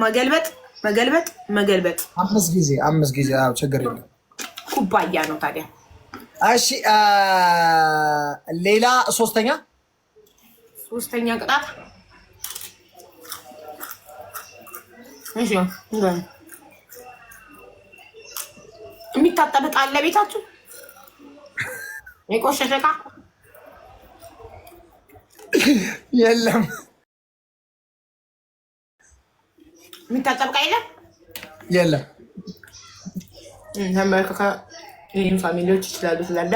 መገልበጥ አምስት ጊዜ አዎ ችግር የለም ኩባያ ነው ታዲያ እሺ ሌላ ሶስተኛ ቅጣት እሺ የሚታጠብ ዕቃ አለ ቤታችሁ የቆሸሸ ዕቃ የለም የሚታጠብ ዕቃ የለም ተመልከካ ይህን ፋሚሊዎች ይችላሉ ስላለ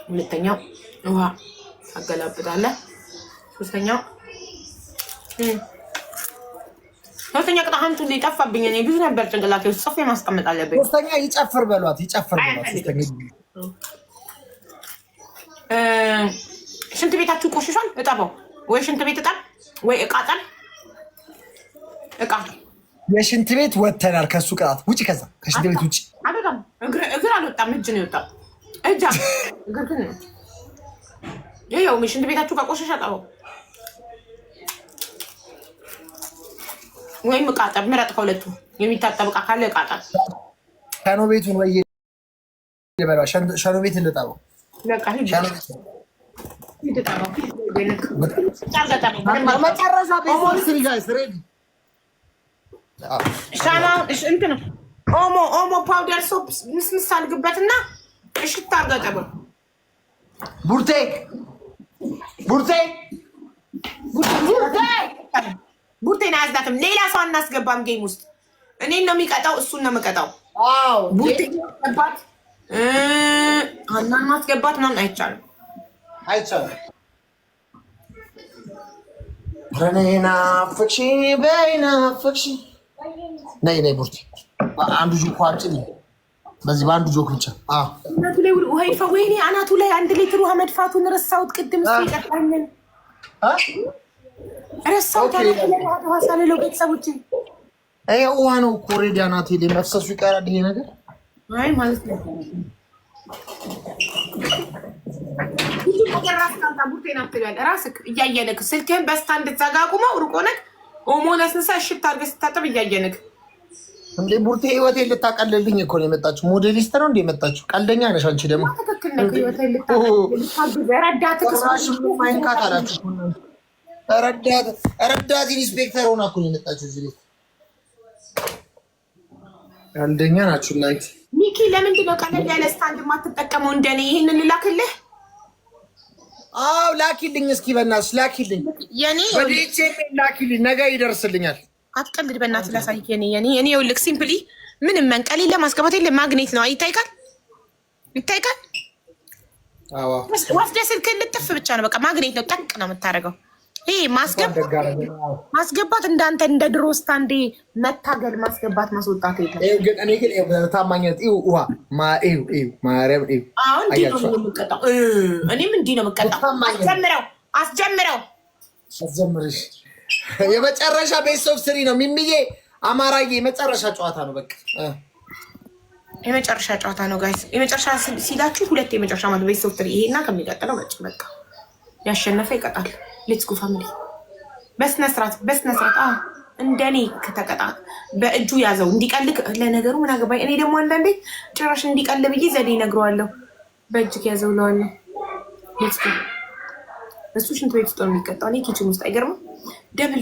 ሁለተኛው ውሃ ታገላብጣለህ ሶስተኛ ቅጣት ሊጠፋብኝ እኔ ብዙ ነበር ጭንቅላቴ ውስጥ ጽፌ ማስቀመጥ አለብኝ ሶስተኛ ይጨፍር በሏት ሶስተኛ ሽንት ቤታችሁ ቆሽሿል እጠበው ወይ ሽንት ቤት እጠብ ወይ ዕቃ የሽንት ቤት ወተናል ከሱ ቅጣት ውጪ ከዛ ከሽንት ቤት ውጪ አይደለም እግር አልወጣም እጅ ነው የወጣው እጅ እግር ግን ይኸው ሽንት ቤታችሁ ከቆሸሸ እጠበው ወይም ዕቃ ጠብ ምረጥ ከሁለቱ የሚታጠብ ዕቃ ካለ ዕቃ ጠብ ሸኖ ቤቱን ወይ ሸኖ ቤት እንጠበው በቃ ሂድ መጨረሻ ቤት ጋይስ ሬዲ ኦሞ ፓውደር ሶፕ ምስምስ አድርግበትና እሽት አድርገው ጠበው ቡርቴን አያዝዳትም ሌላ ሰው አናስገባም ጌም ውስጥ እኔን ነው የሚቀጣው እሱን ነው የምቀጣው ቡርቴን ማስገባት አናን ማስገባት ምናምን አይቻልም በይናፍቅሽ ነይ ቡርቴ አንዱ ጆክ አጭኝ በዚህ በአንዱ ጆክ ብቻ አናቱ ላይ ውሃ ይድፋ ወይኔ አናቱ ላይ 1 ሊትር ውሃ መድፋቱን ረሳሁት ቅድም ይቀጣልን ረሳሁት ውሃ ሳልለው ቤተሰቦች ውሃ ነው እኮ ኦልሬዲ አናቴ ላይ መፍሰሱ ይቀራል ይሄ ነገር አይ ማለት ነው ራስክ እያየንክ ስልክህን በስታንድ ተዛጋቁመው ሩቅ ሆነክ ኦሞ ነስንሳ እሽት አድርገህ ስታጠብ እያየንክ እንዴ ቡርቴ ህይወቴን ልታቀልልኝ እኮ ነው የመጣችሁ ሞዴሊስት ነው እንደ የመጣችሁ ቀልደኛ ነሽ አንቺ ደግሞ ትክክል ነው ህይወቴን ልታቀልልኝ ረዳትክ ማይንካት አላችሁ ረዳት ኢንስፔክተር ሆና እኮ ነው የመጣችሁ እዚህ ቤት ቀልደኛ ናችሁ እናንተ ሚኪ ለምንድን ነው ቀለል ያለ ስታንድ የማትጠቀመው እንደኔ ይሄንን ልላክልህ ላኪልኝ እስኪ በእናትሽ ላኪልኝ የኔ ወዲቼ ላኪልኝ ነገ ይደርስልኛል አትቀልድ በእናትህ ላሳይክ የኔ ይኸውልህ ሲምፕሊ ምንም መንቀል የለ ማስገባት የለ ማግኔት ነው ይታይካል ወስደህ ስልክህን ልጥፍ ብቻ ነው በቃ ማግኔት ነው ጠቅ ነው የምታደርገው ይሄ ማስገባት እንዳንተ እንደ ድሮ ስታንዴ መታገል ማስገባት ማስወጣት የለም እኔ ግን በታማኝነት ውሃ ማርያም እኔም እንዲህ ነው የምቀጣው አስጀምረው የመጨረሻ ቤስት ኦፍ 3 ነው ሚሚዬ አማራዬ የመጨረሻ ጨዋታ ነው በቃ የመጨረሻ ጨዋታ ነው ጋይስ የመጨረሻ ሲላችሁ ሁለት የመጨረሻ ማለት ቤስት ኦፍ 3 ይሄና ከሚቀጥለው በቃ ያሸነፈ ይቀጣል ሌትስ ጎ ፋሚሊ በስነ ስርዓት እንደኔ ከተቀጣ በእጁ ያዘው እንዲቀልክ ለነገሩ ምን አገባኝ እኔ ደግሞ አንዳንዴ ጭራሽ እንዲቀል ብዬ ዘዴ እነግረዋለሁ በእጅ ያዘው ለዋለሁ ሌትስ ጎ እሱ ሽንት ቤት ውስጥ ነው የሚቀጣው እኔ ኪችን ውስጥ አይገርምም ደብል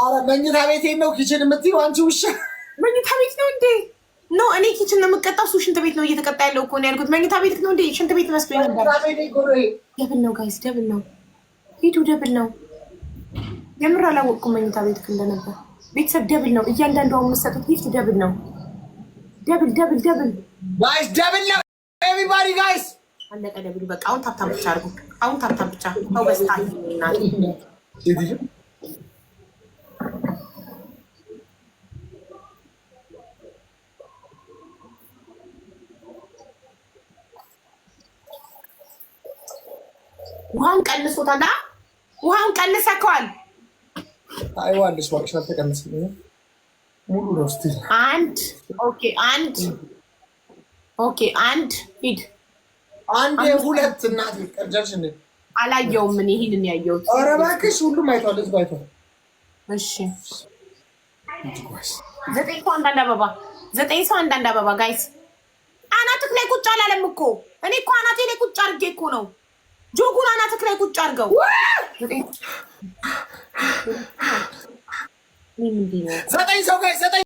ኧረ መኝታ ቤቴ ነው ኪችን የምትይው አንቺ ውሻ መኝታ ቤት ነው እንዴ ኖ እኔ ኪችን ነው የምቀጣው እሱ ሽንት ቤት ነው እየተቀጣ ያለው እኮ ነው ያልኩት መኝታ ቤት ነው እንዴ ሽንት ቤት መስሎኝ ነበር ደብል ነው ጋይስ ደብል ነው ሂዱ ደብል ነው የምር አላወቅኩም መኝታ ቤት እንደነበር ቤተሰብ ደብል ነው እያንዳንዱ አሁን የምትሰጡት ጊፍት ደብል ነው ደብል ጋይስ ደብል ነው ኤቭሪባዲ ጋይስ አለቀ ደብል በቃ አሁን ታብታብ ብቻ አድርጉ አሁን ታብታብ ብቻ ነው በስታል እናት ውሃውን ቀንሶታል ውሃውን ቀንሰከዋል አይዋልሽ እባክሽ አልተቀነሰም ሙሉ ነው እስቲ አንድ ሂድ አንድ ሁለት እናት ቀርጃሽ እንዴ አላየውም ምን ይሄንን ያየሁት ኧረ እባክሽ ሁሉም አይቷል ህዝብ አይቷል እሺ ዘጠኝ ሰው አንዳንድ አበባ 9 ሰው አንዳንድ አበባ ጋይስ አናትክ ላይ ቁጭ አላለም እኮ እኔ እኮ አናቴ ላይ ቁጭ አድርጌ እኮ ነው ጆጉን አናትክ ላይ ቁጭ አድርገው ዘጠኝ ሰው ጋይስ